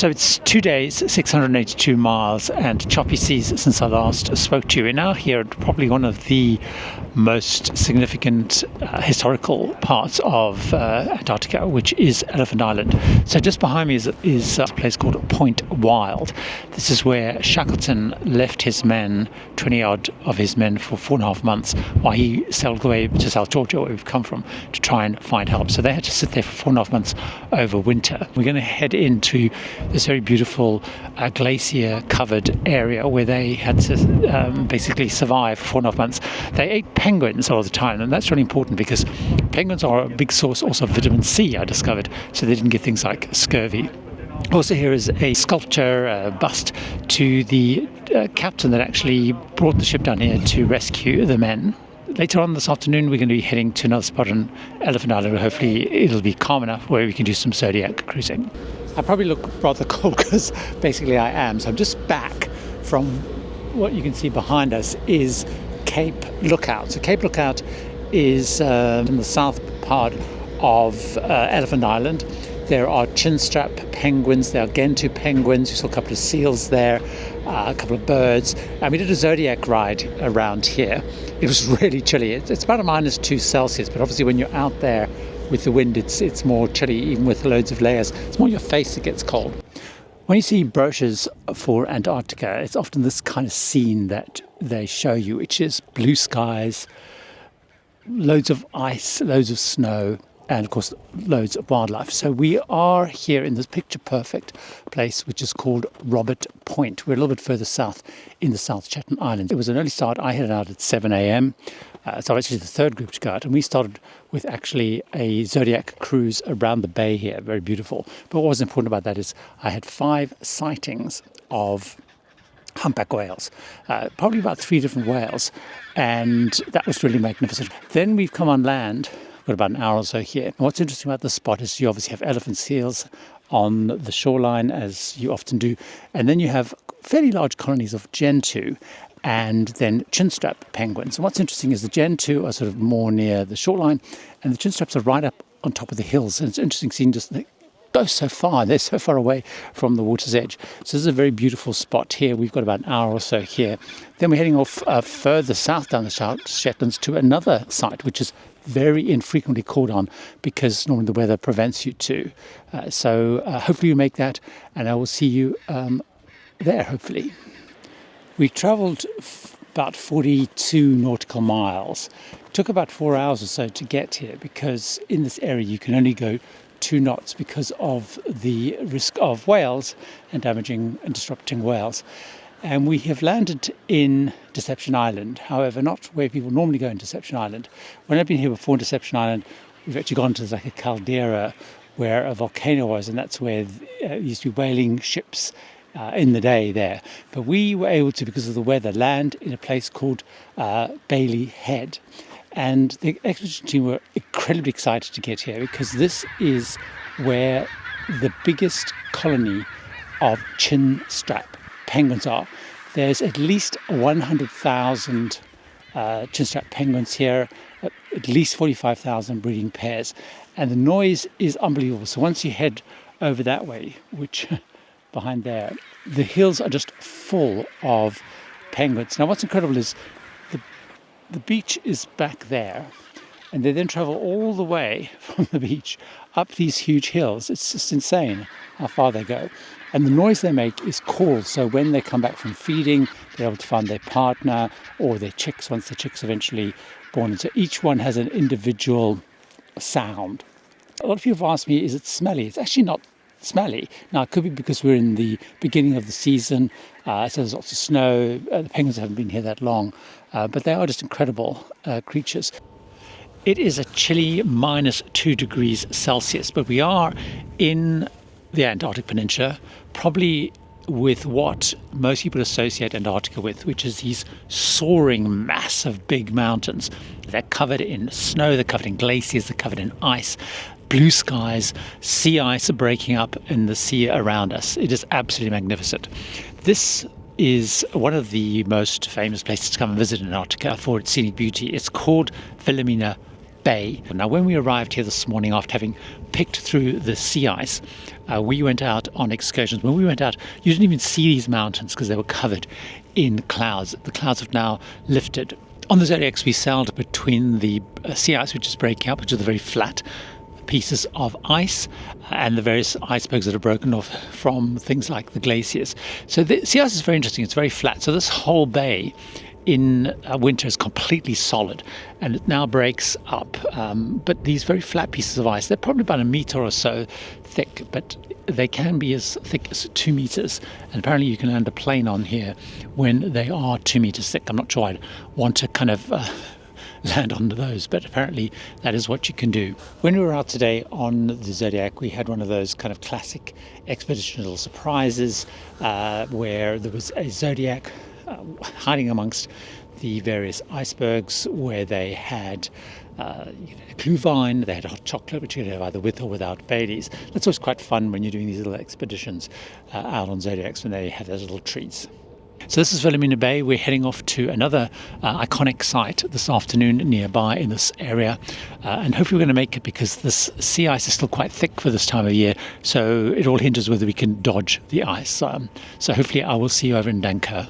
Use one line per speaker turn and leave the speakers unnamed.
So it's 2 days, 682 miles, and choppy seas since I last spoke to you. We're now here at probably one of the most significant historical parts of Antarctica, which is Elephant Island. So just behind me is a place called Point Wild. This is where Shackleton left his men, 20 odd of his men, for 4.5 months while he sailed away to South Georgia, where we've come from, to try and find help. So they had to sit there for 4.5 months over winter. We're going to head into this very beautiful glacier-covered area where they had to basically survive for 4.5 months. They ate penguins all the time, and that's really important because penguins are a big source also of vitamin C, I discovered, so they didn't get things like scurvy. Also, here is a sculpture, a bust to the captain that actually brought the ship down here to rescue the men. Later on this afternoon, we're going to be heading to another spot on Elephant Island where hopefully it'll be calm enough where we can do some Zodiac cruising. I probably look rather cold because basically I am. So I'm just back from what you can see behind us is Cape Lookout. So Cape Lookout is in the south part of Elephant Island. There are chinstrap penguins, there are Gentoo penguins, you saw a couple of seals there, a couple of birds. And we did a Zodiac ride around here. It was really chilly. It's about a -2 Celsius, but obviously when you're out there with the wind, it's more chilly, even with loads of layers. It's more your face that gets cold. When you see brochures for Antarctica, it's often this kind of scene that they show you, which is blue skies, loads of ice, loads of snow, and of course loads of wildlife. So we are here in this picture perfect place which is called Robert Point. We're a little bit further south in the South Shetland Islands. It was an early start. I headed out at 7 a.m. So I was actually the third group to go out, and we started with actually a Zodiac cruise around the bay here, very beautiful. But what was important about that is I had 5 sightings of humpback whales, probably about 3 different whales, and that was really magnificent. Then we've come on land. Got about an hour or so here. And what's interesting about this spot is you obviously have elephant seals on the shoreline, as you often do, and then you have fairly large colonies of Gentoo and then chinstrap penguins. And what's interesting is the Gentoo are sort of more near the shoreline, and the chinstraps are right up on top of the hills. And it's interesting seeing just they go so far, they're so far away from the water's edge. So this is a very beautiful spot here. We've got about an hour or so here. Then we're heading off further south down the Shetlands to another site, which is very infrequently called on because normally the weather prevents you to. So hopefully you make that, and I will see you there, hopefully. We travelled about 42 nautical miles. It took about 4 hours or so to get here because in this area you can only go 2 knots because of the risk of whales and damaging and disrupting whales. And we have landed in Deception Island, however, not where people normally go in Deception Island. When I've been here before in Deception Island, we've actually gone to like a caldera where a volcano was, and that's where there used to be whaling ships in the day there. But we were able to, because of the weather, land in a place called Baily Head. And the expedition team were incredibly excited to get here because this is where the biggest colony of chinstrap penguins are. There's at least 100,000 chinstrap penguins here, at least 45,000 breeding pairs, and the noise is unbelievable. So once you head over that way, which behind there, the hills are just full of penguins. Now what's incredible is the beach is back there, and they then travel all the way from the beach up these huge hills. It's just insane how far they go. And the noise they make is calls. So when they come back from feeding, they're able to find their partner or their chicks once the chicks eventually born. And so each one has an individual sound. A lot of people have asked me, is it smelly? It's actually not smelly. Now, it could be because we're in the beginning of the season, so there's lots of snow. The penguins haven't been here that long, but they are just incredible creatures. It is a chilly -2 degrees Celsius, but we are in the Antarctic Peninsula, probably with what most people associate Antarctica with, which is these soaring, massive, big mountains. They're covered in snow, they're covered in glaciers, they're covered in ice, blue skies, sea ice breaking up in the sea around us. It is absolutely magnificent. This is one of the most famous places to come and visit in Antarctica for its scenic beauty. It's called Wilhelmina bay. Now, when we arrived here this morning after having picked through the sea ice, we went out on excursions. When we went out, you didn't even see these mountains because they were covered in clouds. The clouds have now lifted. On the Zodiacs, we sailed between the sea ice, which is breaking up, which are the very flat pieces of ice, and the various icebergs that are broken off from things like the glaciers. So the sea ice is very interesting. It's very flat. So this whole bay in winter is completely solid, and it now breaks up. But these very flat pieces of ice, they're probably about a metre or so thick, but they can be as thick as 2 meters. And apparently you can land a plane on here when they are 2 meters thick. I'm not sure I'd want to kind of land on those, but apparently that is what you can do. When we were out today on the Zodiac, we had one of those kind of classic expedition little surprises where there was a Zodiac hiding amongst the various icebergs, where they had a clue vine, they had hot chocolate, which you could have either with or without Baileys. That's always quite fun when you're doing these little expeditions out on Zodiacs, when they have those little treats. So this is Wilhelmina Bay. We're heading off to another iconic site this afternoon nearby in this area, and hopefully we're going to make it, because this sea ice is still quite thick for this time of year, so it all hinges whether we can dodge the ice. So hopefully I will see you over in Dunkirk.